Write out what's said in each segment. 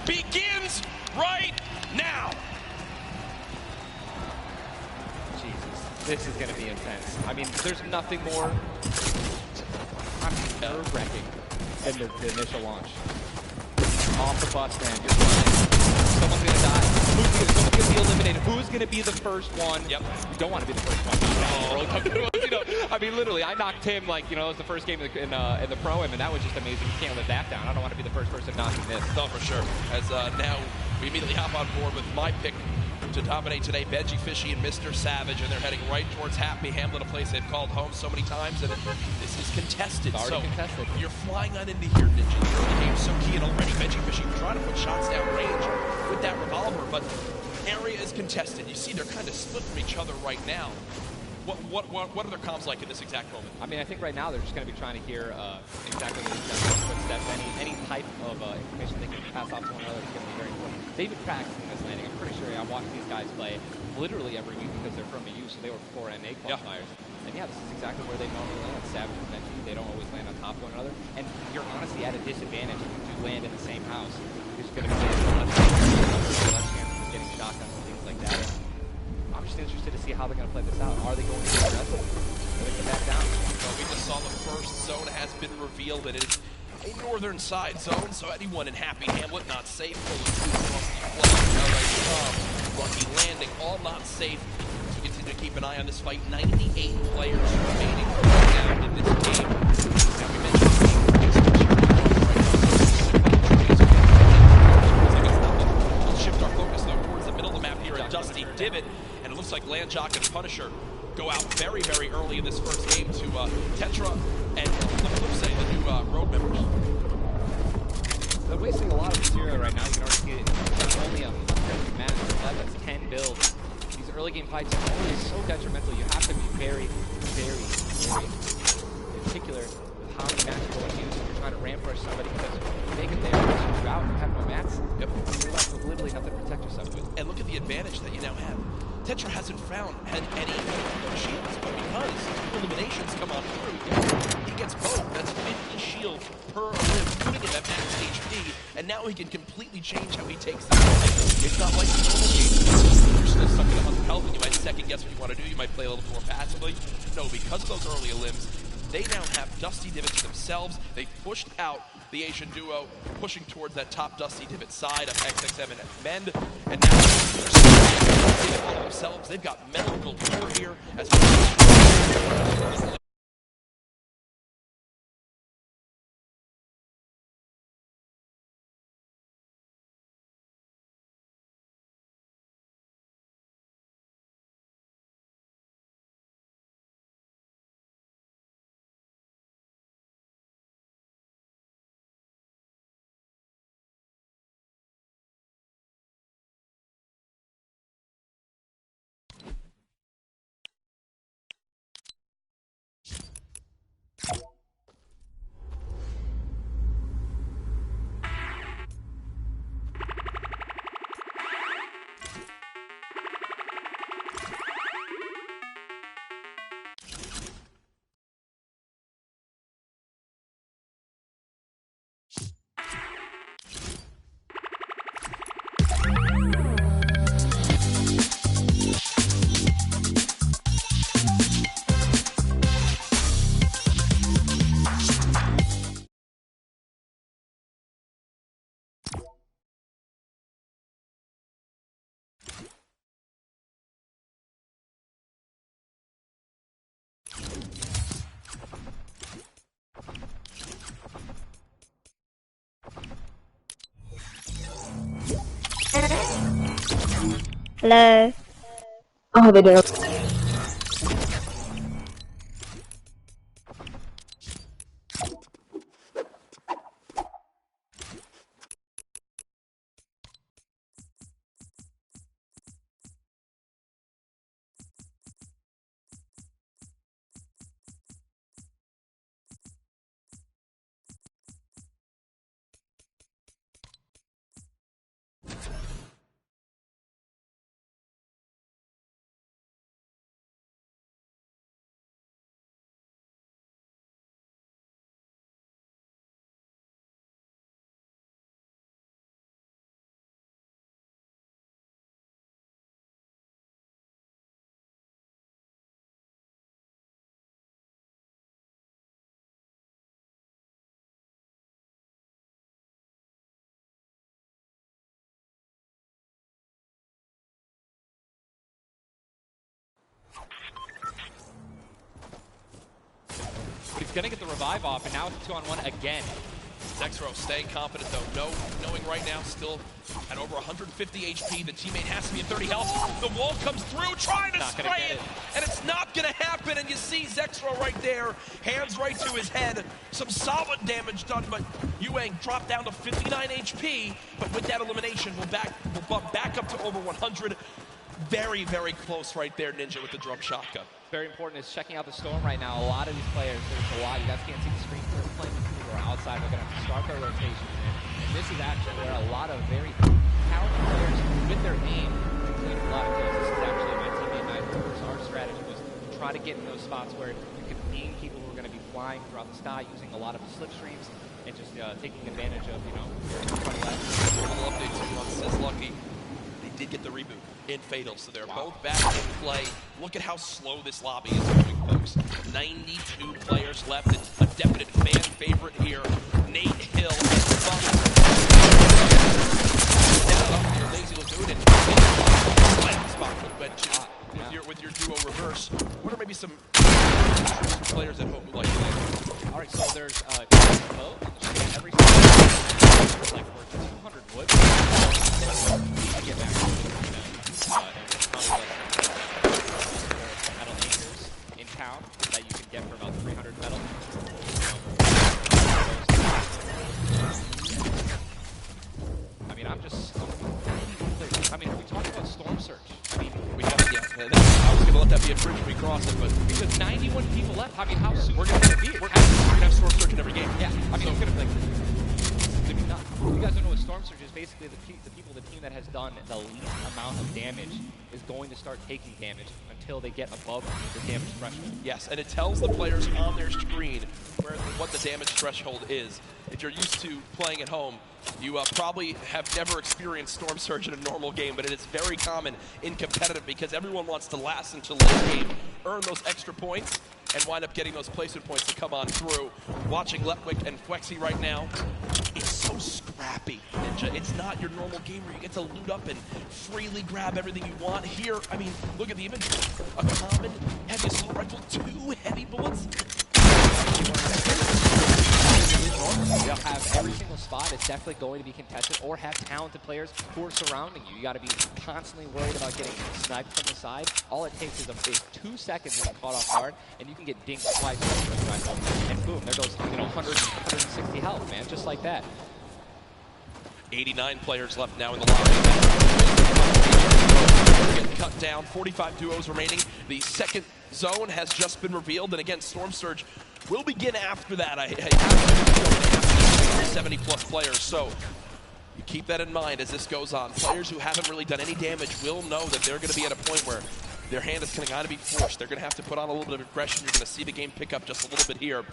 Begins right now. Jesus, this is going to be intense. I mean, there's nothing more nerve-wracking than the initial launch. Off the bus, man, just running. Someone's going to die. Someone's going to be eliminated. Who's going to be the first one? Yep. You don't want to be the first one. I mean, literally, I knocked him like, it was the first game in the Pro-Am, and that was just amazing. You can't live that down. I don't want to be the first person knocking this. No, for sure. As now we immediately hop on board with my pick to dominate today, Benji Fishy and Mr. Savage, and they're heading right towards Happy Hamlet, a place they've called home so many times, and this is contested. It's already contested. You're flying on into here, Ninja. The early game's so key, and already Benji Fishy trying to put shots down range with that revolver, but area is contested. You see they're kind of split from each other right now. What are their comms like in this exact moment? I mean, I think right now they're just going to be trying to hear exactly what he's done, footsteps, any type of information they can pass off to one another is going to be very important. They've been practicing this landing. I'm pretty sure I watched these guys play literally every week because they're from the U, so they were 4 NA qualifiers. And yeah, this is exactly where they normally land. Savage and Benji, they don't always land on top of one another. And you're honestly at a disadvantage if you do land in the same house. You're just going to be less chance of getting shotguns and things like that. I'm just interested to see how they're going to play this out. Are they going to be aggressive? Are they going to back down? So we just saw the first zone has been revealed, and it is a northern side zone, so anyone in Happy Hamlet not safe. Lucky landing, all not safe. So we continue to keep an eye on this fight. 98 players remaining down in this game. Now we mentioned we'll shift our focus though towards the middle of the map here at Dusty Divot, and it looks like Landjock and Punisher go out very, very early in this first game to Tetra and the new road members. They're wasting a lot of material right now. You can already see it. There's only 100 matches left. That's 10 builds. These early game fights are always so detrimental. You have to be very, very, very particular with how many matches you're going to use if you're trying to ramp rush somebody, because if you make it there, if you're out, you have no mats, you're left with literally nothing to protect yourself with. And look at the advantage that you now have. Tetra hasn't found any shields, but because eliminations come on through, he gets both. That's 50 shields per limb, putting him at max HP, and now he can completely change how he takes the fight. It's not like the normal game. You're still stuck at 100 health, and you might second guess what you want to do. You might play a little more passively. No, because of those earlier limbs, they now have Dusty Divots themselves. They've pushed out the Asian duo, pushing towards that top Dusty Divot side of XXM and Mend, and now they're all themselves. They've got medical tour here as well. Hello. Oh, they do. But he's going to get the revive off, and now it's 2-on-1 again. Zexro staying confident though, knowing right now still at over 150 HP, the teammate has to be at 30 health. The wall comes through, trying to spray it, and it's not gonna happen, and you see Zexro right there, hands right to his head, some solid damage done, but Yuang dropped down to 59 HP, but with that elimination, we'll bump back up to over 100. Very, very close right there, Ninja with the drum shotgun. Very important is checking out the Storm right now. A lot of these players, there's a lot, you guys can't see the screen, they're playing who are outside, they're going to have to start their rotations in. And this is actually where a lot of very talented players with their aim complete a lot of kills. This is actually my teammate and I, our strategy was to try to get in those spots where you could aim people who are going to be flying throughout the sky using a lot of the slipstreams and just taking advantage of, you know, your front left. A little update too on Says Lucky. They did get the reboot in Fatal, so they're both back in play. Look at how slow this lobby is moving, folks. 92 players left. It's a definite fan favorite here. Nate Hill Lazy will do it. Spot for the bench with your duo reverse. What are maybe some players at home who like it? All right, so there's every like we're 200 wood. I get back metal acres in town that you can get for about 300 metal. I mean, are we talking about Storm Surge? I mean, we haven't yet. I was going to let that be a bridge when we cross it, but because 91 people left, I mean, how soon we're going to be? We're going to have Storm Surge in every game. Yeah, I mean, it's going to be like. You guys don't know what Storm Surge is. Basically, the team that has done the least amount of damage is going to start taking damage until they get above the damage threshold. Yes, and it tells the players on their screen what the damage threshold is. If you're used to playing at home, you probably have never experienced Storm Surge in a normal game, but it is very common in competitive because everyone wants to last until late game, earn those extra points, and wind up getting those placement points to come on through. Watching Letwick and Fwexy right now, it's so scrappy, Ninja. It's not your normal game where you get to loot up and freely grab everything you want. Here, I mean, look at the inventory. A common heavy assault rifle, 2 heavy bullets. You'll have every single spot is definitely going to be contested, or have talented players who are surrounding you. You got to be constantly worried about getting sniped from the side. All it takes is 2 seconds to get caught off guard, and you can get dinged twice with the rifle. And boom, there goes 160 health, man, just like that. 89 players left now in the lobby. Getting cut down, 45 duos remaining. The second zone has just been revealed, and again, Storm Surge will begin after that. I have 70 plus players, so you keep that in mind as this goes on. Players who haven't really done any damage will know that they're going to be at a point where their hand is going to kind of be forced. They're going to have to put on a little bit of aggression. You're going to see the game pick up just a little bit here.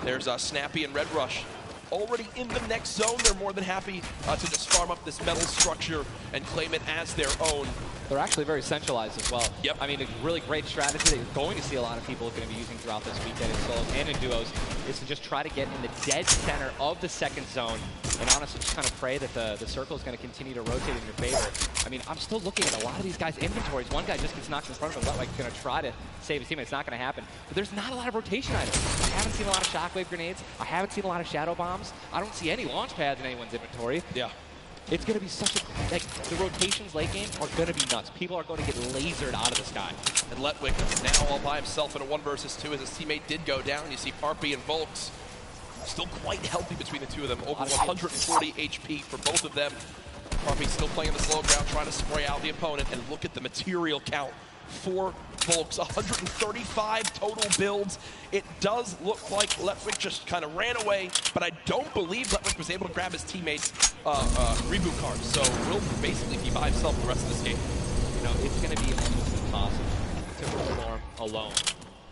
There's Snappy and Red Rush already in the next zone. They're more than happy to just farm up this metal structure and claim it as their own. They're actually very centralized as well. Yep. I mean, a really great strategy that you're going to see a lot of people going to be using throughout this weekend in solos and in duos is to just try to get in the dead center of the second zone and honestly just kind of pray that the circle is going to continue to rotate in your favor. I mean, I'm still looking at a lot of these guys' inventories. One guy just gets knocked in front of him, like going to try to save his teammate. It's not going to happen. But there's not a lot of rotation items. I haven't seen a lot of shockwave grenades. I haven't seen a lot of shadow bombs. I don't see any launch pads in anyone's inventory. Yeah. It's going to be such a, like, the rotations late game are going to be nuts. People are going to get lasered out of the sky. And Letwick now all by himself in a 1 versus 2 as his teammate did go down. You see Parpy and Volks still quite healthy between the two of them. Over 140 HP for both of them. Parpy still playing in the slow ground, trying to spray out the opponent. And look at the material count for Volks. 135 total builds. It does look like Letwick just kind of ran away, but I don't believe Letwick was able to grab his teammate's reboot card. So we'll basically be by himself the rest of this game. You know, it's going to be almost impossible to perform alone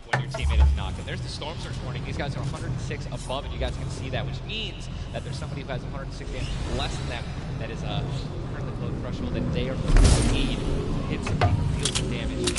when your teammate is knocking. There's the Storm Surge warning. These guys are 106 above, and you guys can see that, which means that there's somebody who has 106 damage less than them that is currently below the threshold that they are going to need to hit some deal some damage.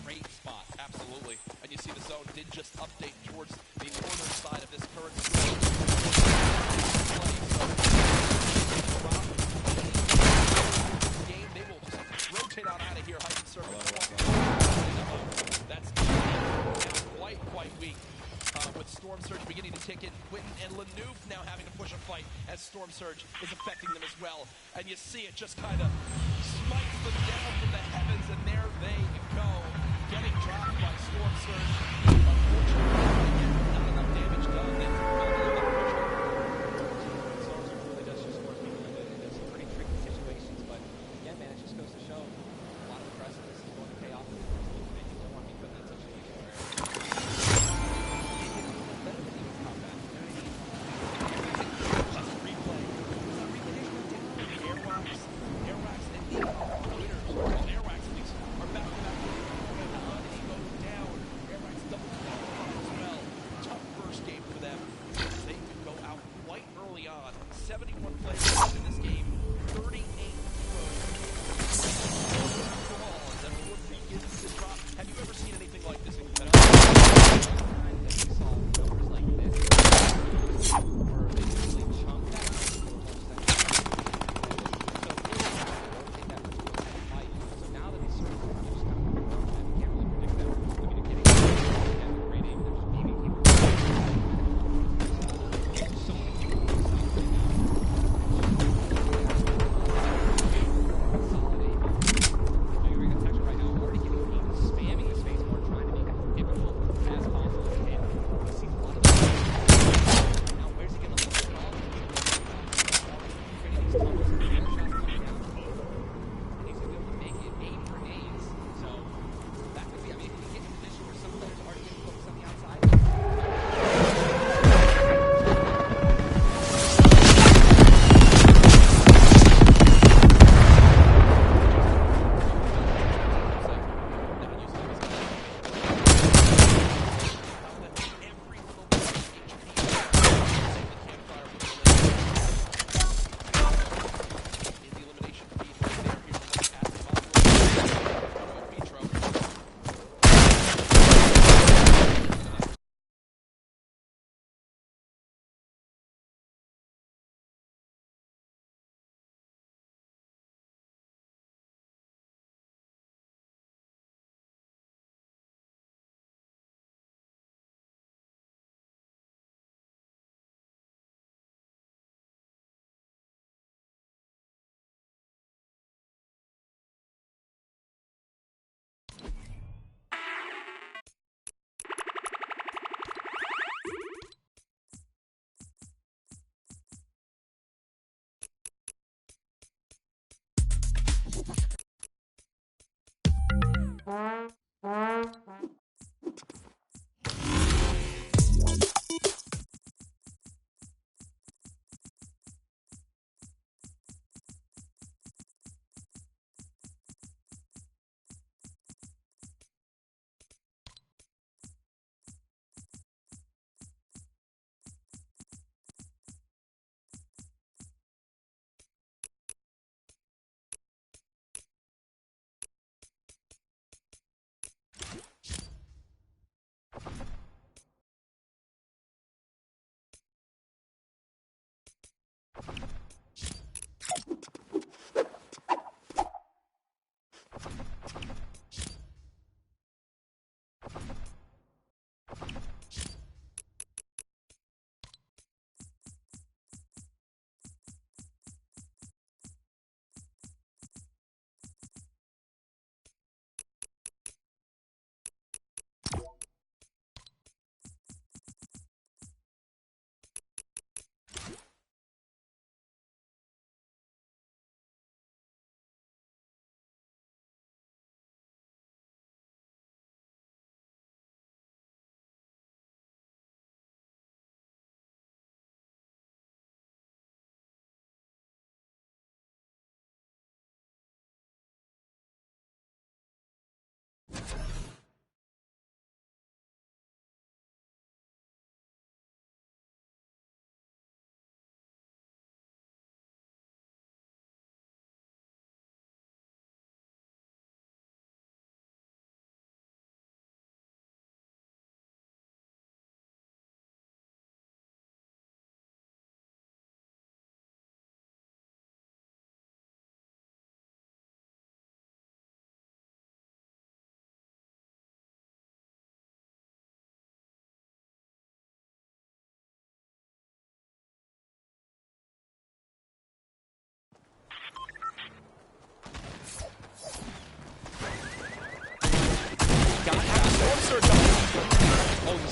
Great spot, absolutely. And you see the zone did just update towards the northern side of this current game. They will just rotate on out of here, heightened circle. That's quite weak. With Storm Surge beginning to tick in, Quentin and Lanouf now having to push a fight as Storm Surge is affecting them as well. And you see it just kind of smites them down from the heavens, and there they go, getting dropped by Storm Surge. Unfortunately, not enough damage done. Storm Surge really does just force people into some pretty tricky situations, but yeah, man, it just goes to show a lot of aggressiveness is going to pay off. And you don't want to be put in that situation where Airwax and the Raiders, Airwax are back-to-back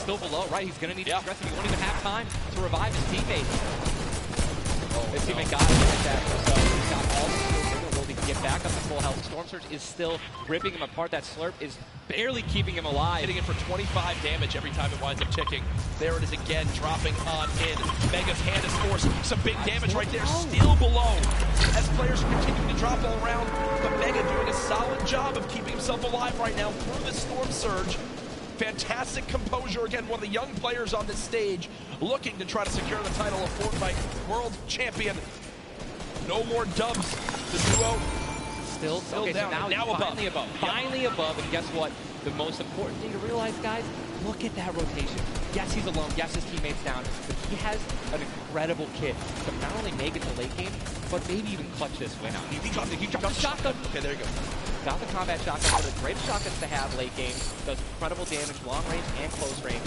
still below, right? He's going to need to aggressive. He won't even have time to revive his teammate. His teammate got him like that, so he's got all the skills in the world. He can get back up to full health. Storm Surge is still ripping him apart. That slurp is barely keeping him alive. Hitting it for 25 damage every time it winds up ticking. There it is again, dropping on in. Mega's hand is forced. Some big damage right there, still below. As players are continuing to drop all around, but Mega doing a solid job of keeping himself alive right now through the Storm Surge. Fantastic composure. Again, one of the young players on this stage looking to try to secure the title of Fortnite World Champion. No more dubs. The duo still okay, down. So now finally above. Finally above. And guess what? The most important thing to realize, guys, look at that rotation. Yes, he's alone. Yes, his teammate's down. But he has an incredible kit to not only make it to late game, but maybe even clutch this win out. He dropped the shotgun. Okay, there you go. Got the combat shotgun, one of the greatest shotguns to have late game. Does incredible damage, long range and close range.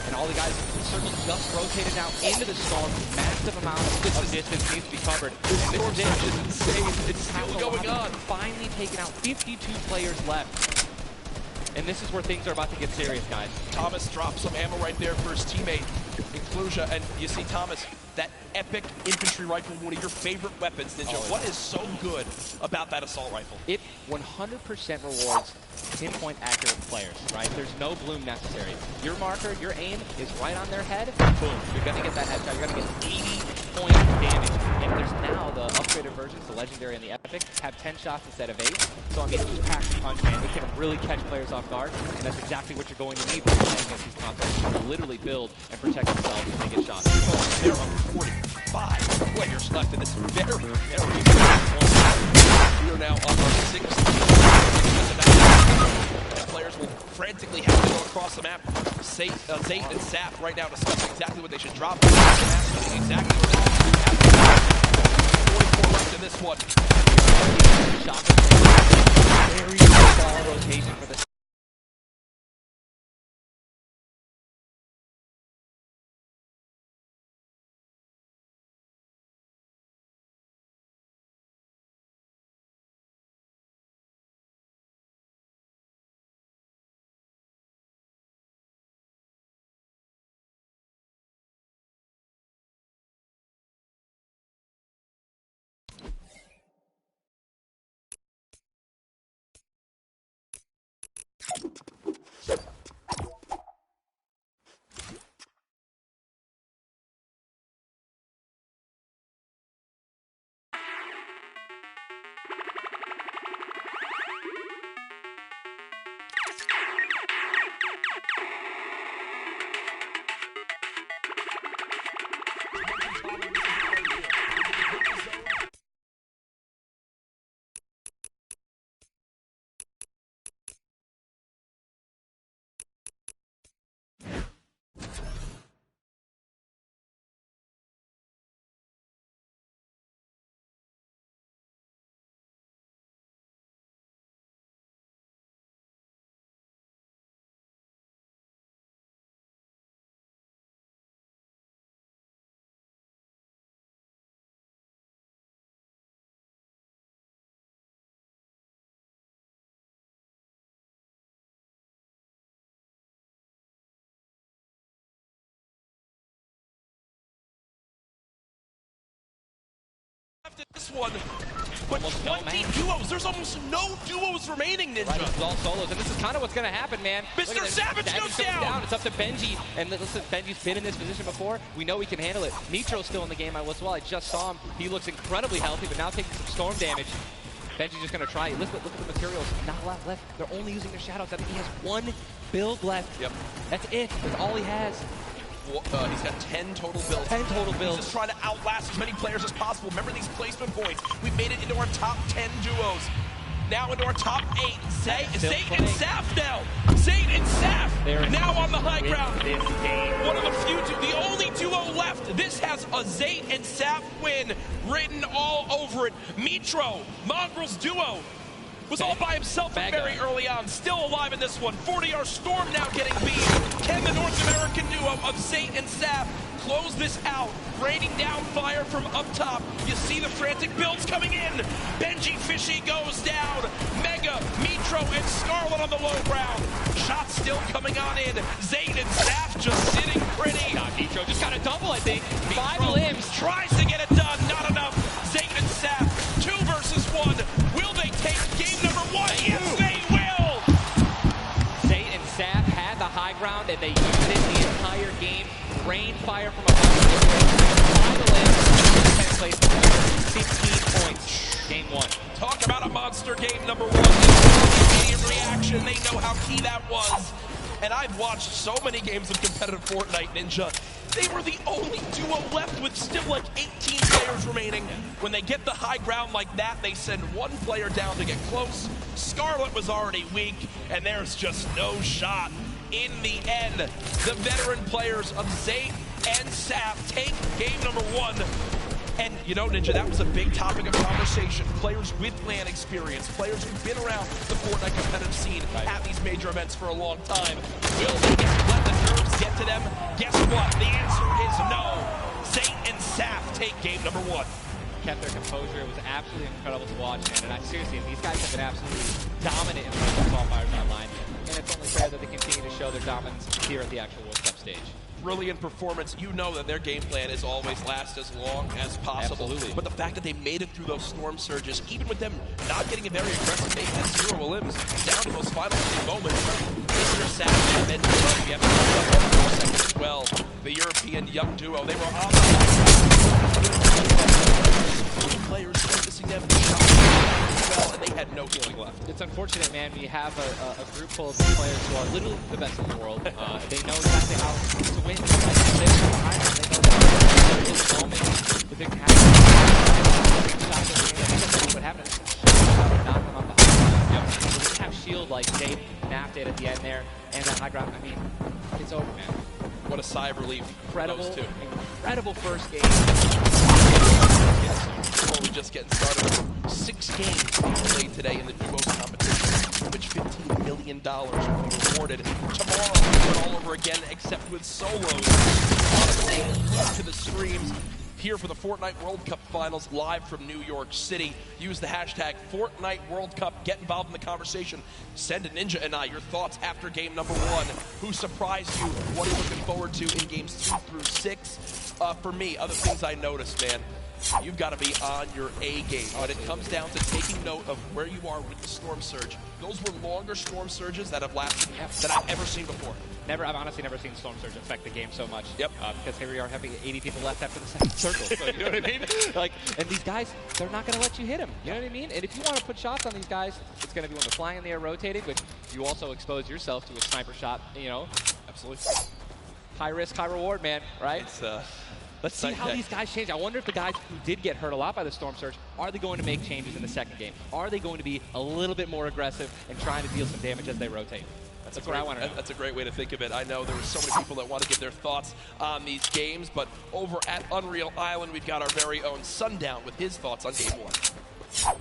And all the guys circle just rotated now into the storm. Massive amount of distance needs to be covered. This storm surge is insane. It's still going on. Finally taken out. 52 players left. And this is where things are about to get serious, guys. Thomas drops some ammo right there for his teammate, Inclusia, and you see Thomas, that epic infantry rifle, one of your favorite weapons, Ninja. What is so good about that assault rifle? It 100% rewards pinpoint accurate players, right? There's no bloom necessary. Your marker, your aim is right on their head, boom. You're gonna get that headshot, you're gonna get 80 point damage. And there's now the upgraded versions, the legendary and the epic, have 10 shots instead of 8. So I mean, just pack the punch, man. It can really catch players off guard, and that's exactly what you're going to need when you're playing against these concepts to literally build and protect themselves when they get shot. There are 45 players left in this very we are now on our 6th. And players will frantically have to go across the map. Zayt and Sap right now discussing exactly what they should drop. Exactly what they should have. 44 left in this one. Very solid rotation for the this one, but 20 duos. There's almost no duos remaining, Ninja. Right, it's all solos, and this is kind of what's going to happen, man. Mr. Savage goes down. It's up to Benji, and listen, Benji's been in this position before. We know he can handle it. Nitro's still in the game as well. I just saw him. He looks incredibly healthy, but now taking some storm damage. Benji's just going to try it. Look at the materials. Not a lot left. They're only using their shadows. I think he has one build left. Yep. That's it. That's all he has. He's got 10 total builds. 10 total builds. He's just trying to outlast as many players as possible. Remember these placement points. We've made it into our top 10 duos. Now into our top 8. Zayt and Saf now. Zayt and Saf now on the high ground. One of the few, the only duo left. This has a Zayt and Saf win written all over it. Mitro, Mongrel's duo. was all by himself very early on. Still alive in this one. 40R Storm now getting beat. Can the North American duo of Zate and Saf close this out? Raining down fire from up top. You see the frantic builds coming in. Benji Fishy goes down. Mega, Mitro, and Scarlet on the low ground. Shots still coming on in. Zate and Saf just sitting pretty. Mitro just got a double, I think. 5 limbs. Tries to get it done. Not enough. Zate and Saf, 2 versus 1. Will they take game number 1? Yes, they will. Zate and Saf had the high ground, and they used it the entire game. Rain fire from above. 5 limbs. 10 place. 16 points. Game 1. Talk about a monster game number 1. Immediate reaction. They know how key that was. And I've watched so many games of competitive Fortnite, Ninja. They were the only duo left with still like 18 players remaining. When they get the high ground like that, they send 1 player down to get close. Scarlet was already weak, and there's just no shot. In the end, the veteran players of Zate and Saf take game number 1. And you know, Ninja, that was a big topic of conversation. Players with LAN experience, players who've been around the Fortnite competitive scene at these major events for a long time. Will they let the nerves get to them? Guess what? The answer is no. Zate and Saf take game number 1. Kept their composure. It was absolutely incredible to watch, man. And I seriously, these guys have been absolutely dominant in the qualifiers online. And it's only fair that they continue to show their dominance here at the actual World Cup stage. Brilliant performance. You know that their game plan is always last as long as possible. Absolutely. But the fact that they made it through those storm surges, even with them not getting a very aggressive, they had 0 limbs down to those final 3 moments. Mr. Savage and Mitro, we have to talk about for a second as well. The European young duo, they were on the players focusing them well, and they had no healing left. It's unfortunate, man. We have a group full of players who are literally the best in the world. They know exactly how to win. They know that in this moment, the big what happened? Knock them off the high ground. So we didn't have shield like Zate napped it at the end there, and that high ground. I mean, it's over, man. What a sigh of relief. Incredible, those 2. incredible first game. Before we just getting started, 6 games played today in the duos competition, which $15 million will be rewarded. Tomorrow, we do it all over again, except with solos. To the streams here for the Fortnite World Cup Finals, live from New York City. Use the hashtag Fortnite World Cup. Get involved in the conversation. Send to Ninja and I your thoughts after game number 1. Who surprised you? What are you looking forward to in games 2 through 6? For me, other things I noticed, man. You've got to be on your A game. When it comes down to taking note of where you are with the storm surge, those were longer storm surges that have lasted than I've ever seen before. I've honestly never seen storm surge affect the game so much. Yep. Because here we are having 80 people left after the second circle. So, you know what I mean? Like, and these guys, they're not going to let you hit them. You know what I mean? And if you want to put shots on these guys, it's going to be when they're flying in the air, rotating, which you also expose yourself to a sniper shot. You know, Absolutely. High risk, high reward, man. Right? It's, Let's see how these guys change. I wonder if the guys who did get hurt a lot by the storm surge, are they going to make changes in the second game? Are they going to be a little bit more aggressive and trying to deal some damage as they rotate? That's what I want to know. That's a great way to think of it. I know there were so many people that want to give their thoughts on these games, but over at Unreal Island, we've got our very own Sundown with his thoughts on game 1.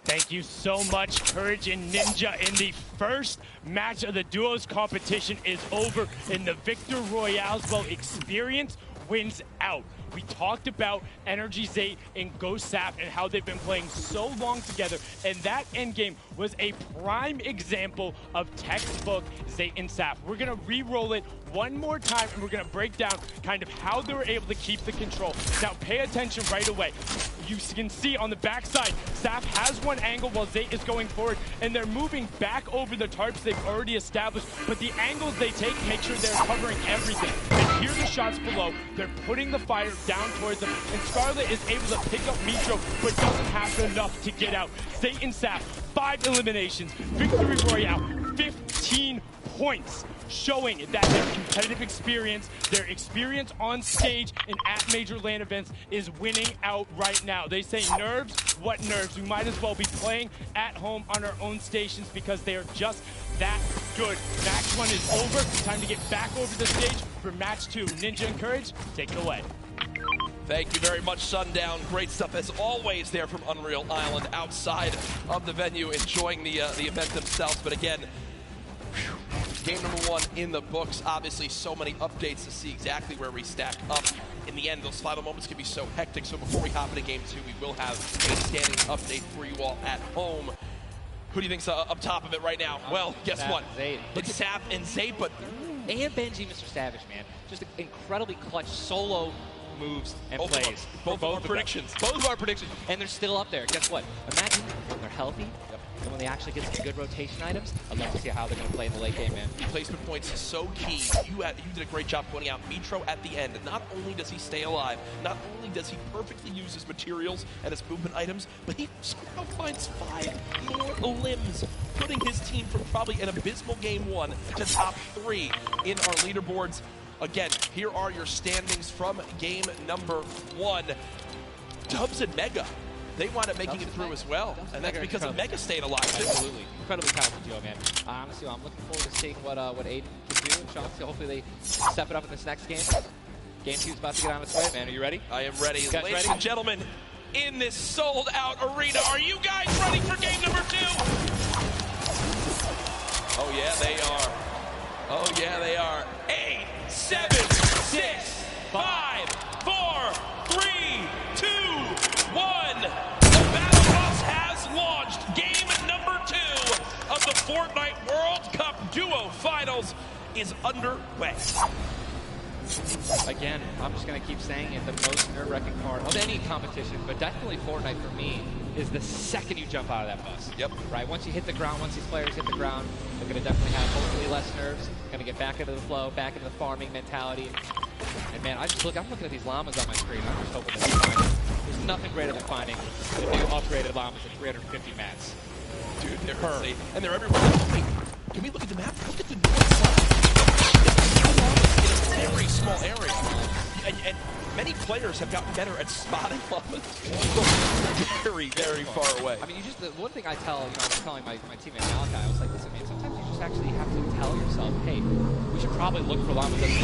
Thank you so much, Courage and Ninja. And the first match of the duos competition is over in the Victor Royale's. Well, experience wins out. We talked about Energy Zate and Ghost Saf and how they've been playing so long together, and that endgame was a prime example of textbook Zate and Saf. We're gonna re-roll it one more time, and we're gonna break down kind of how they were able to keep the control. Now, pay attention right away. You can see on the backside, Saf has one angle while Zate is going forward, and they're moving back over the tarps they've already established, but the angles they take make sure they're covering everything. And here are the shots below. They're putting the fire down towards them, and Scarlet is able to pick up Mitro, but doesn't have enough to get out. Zate and Saf, 5 eliminations, Victory Royale, 15 points, showing that their competitive experience, their experience on stage and at major LAN events is winning out right now. They say nerves, what nerves? We might as well be playing at home on our own stations because they are just that good. Match 1 is over. Time to get back over the stage for match 2. Ninja and Courage, take it away. Thank you very much, Sundown. Great stuff as always there from Unreal Island outside of the venue, enjoying the event themselves. But again, game number 1 in the books. Obviously, so many updates to see exactly where we stack up. In the end, those final moments can be so hectic. So before we hop into game 2, we will have a standings update for you all at home. Who do you think's up top of it right now? Well, guess what? It's Sap and Zay, but and Benji, Mr. Savage, man. Just incredibly clutch solo moves and plays. Both of our predictions. Both of our predictions. And they're still up there. Guess what? Imagine when they're healthy and when they actually get some good rotation items. I'd love to see how they're going to play in the late game, man. Placement points is so key. You did a great job pointing out Mitro at the end. Not only does he stay alive, not only does he perfectly use his materials and his movement items, but he somehow finds 5 more limbs, putting his team from probably an abysmal game 1 to top 3 in our leaderboards. Again, here are your standings from game number 1. Dubs and Mega, they wind up making it through as well. And that's because of Mega staying alive, too. Absolutely. Incredibly talented duo, man. Honestly, I'm looking forward to seeing what Aiden can do. And Chauncey, hopefully they step it up in this next game. Game 2 is about to get on its way, man. Are you ready? I am ready. You guys Ladies ready? and gentlemen, in this sold-out arena, are you guys ready for game number 2? Oh, yeah, they are. Oh, yeah, they are. 8, 7, 6, 5, 4, 3, 2, 1. The Battle Bus has launched. Game number 2 of the Fortnite World Cup Duo Finals is underway. Again, I'm just going to keep saying it, the most nerve-wracking part of any competition, but definitely Fortnite for me, is the second you jump out of that bus. Yep. Right? Once you hit the ground, once these players hit the ground, they're going to definitely have hopefully less nerves, going to get back into the flow, back into the farming mentality. And man, I'm looking at these llamas on my screen. I'm just hoping that we find there's nothing greater than finding the new upgraded llamas at 350 mats. Dude, they're insane. And they're everywhere. Wait, can we look at the map? Look at the north side. It's a very small area. And many players have gotten better at spotting llamas. Very, very far away. I mean, the one thing I was telling my teammate Malachi, I was like, listen, man, sometimes you just actually have to tell yourself, hey, we should probably look for llamas at the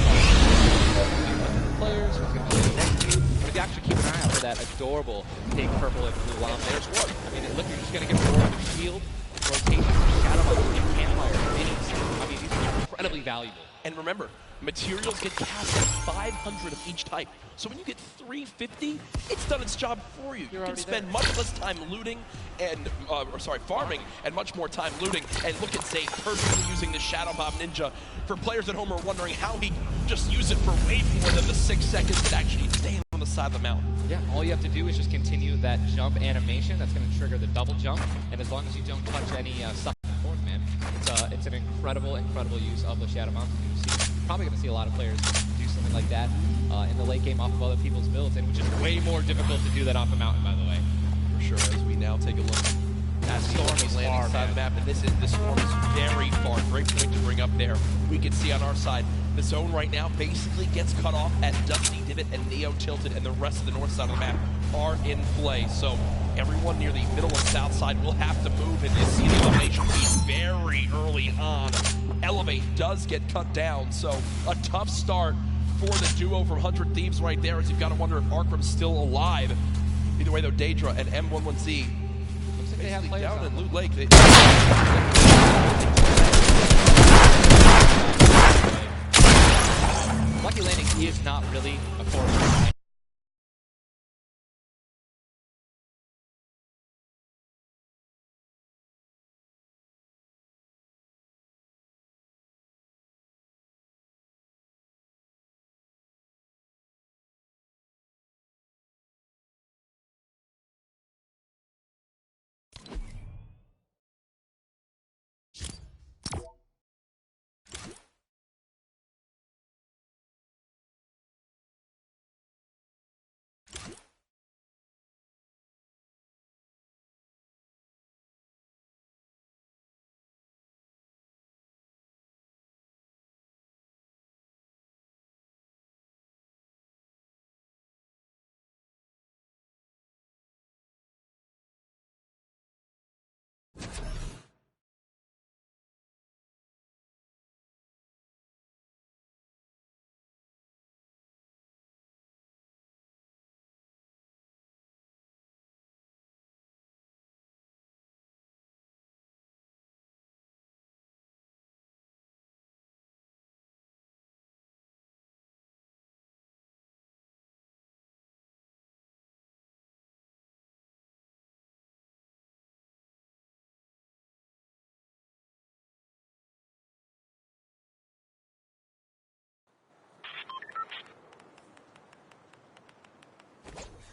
players, who's going to be next to you. But if you actually keep an eye out for that adorable pink, purple, and blue llama, there's one. I mean, look, you're just going to get more of the shield, rotation, shadow bubble, and campfire minis. I mean, these are incredibly valuable. And remember, materials get capped at 500 of each type. So when you get 350, it's done its job for you. You can spend much less time looting and, farming, and much more time looting. And look at Zay perfectly using the Shadow Bomb Ninja. For players at home who are wondering how he just used it for way more than the 6 seconds that actually staying on the side of the mountain. Yeah, all you have to do is just continue that jump animation. That's going to trigger the double jump. And as long as you don't touch any stuff in the fourth, man, it's an incredible use of the Shadow Bomb. Probably going to see a lot of players do something like that in the late game off of other people's builds, and which is way more difficult to do that off a mountain, by the way. For sure, as we now take a look at Storm is landing side of the map, and this Storm is very far. Great point to bring up there. We can see on our side, the zone right now basically gets cut off at Dusty Divot and Neo Tilted, and the rest of the north side of the map are in play. So everyone near the middle and south side will have to move, and you see the elimination being very early on. Elevate does get cut down, so a tough start for the duo from 100 Thieves right there, as you've got to wonder if Arkram's still alive. Either way, though, Daedra and M11Z looks like they have players down in Loot Lake. Lucky Landing is not really a force.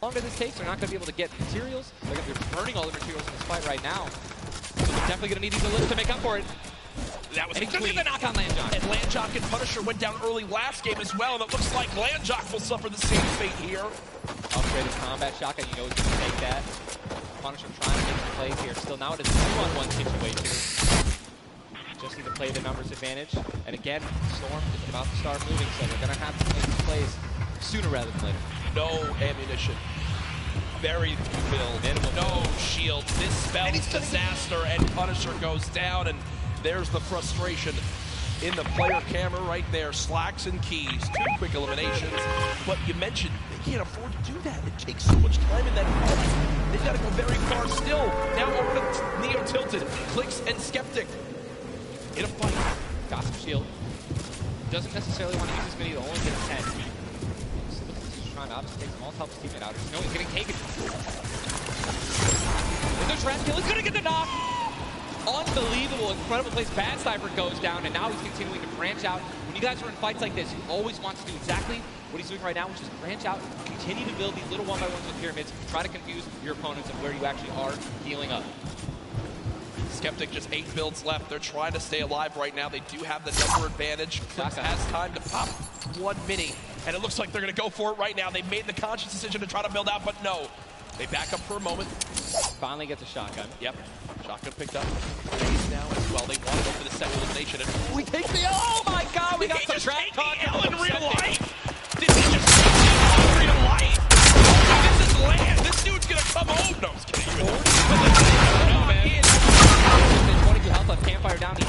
longer this takes, they're not going to be able to get materials. They're going to be burning all the materials in this fight right now. So they're definitely going to need these ellipses to make up for it. That was And he's going to get the knock on Landjock. And Landjock and Punisher went down early last game as well, and it looks like Landjock will suffer the same fate here. Upgraded combat shotgun, you know he's going to take that. Punisher trying to make some plays here. Still now it is a 2-on-1 situation. Just need to play the numbers advantage. And again, Storm is about to start moving, so they're going to have to make some plays sooner rather than later. No ammunition. Very few build. No shield. This spells disaster, and Punisher goes down, and there's the frustration in the player camera right there. Slacks and keys. 2 quick eliminations. But you mentioned they can't afford to do that. It takes so much time in that fight. They've got to go very far still. Now over to Neo Tilted. Clicks and Skeptic in a fight. Got some shield. Doesn't necessarily want to use this mini to only get a 10. He's trying to obviously take some all help his teammate out. No, he's getting taken. There's Rat Kill. He's going to get the knock. Unbelievable, incredible plays. Bad Sniper goes down, and now he's continuing to branch out. When you guys are in fights like this, you always want to do exactly what he's doing right now, which is branch out, continue to build these little 1x1s with pyramids, try to confuse your opponents of where you actually are healing up. Skeptic just 8 builds left. They're trying to stay alive right now. They do have the number advantage. Clicks has time to pop 1 mini, and it looks like they're going to go for it right now. They made the conscious decision to try to build out, but no. They back up for a moment. Finally gets a shotgun. Yep. Shotgun picked up. Now as well. They want to go for the second elimination. And we take the... Oh my god, we got some trap talk in real life. Did he just take the L in real life? This is land. This dude's going to come home. No, I'm just kidding. No, man. 22 health on Campfire down. He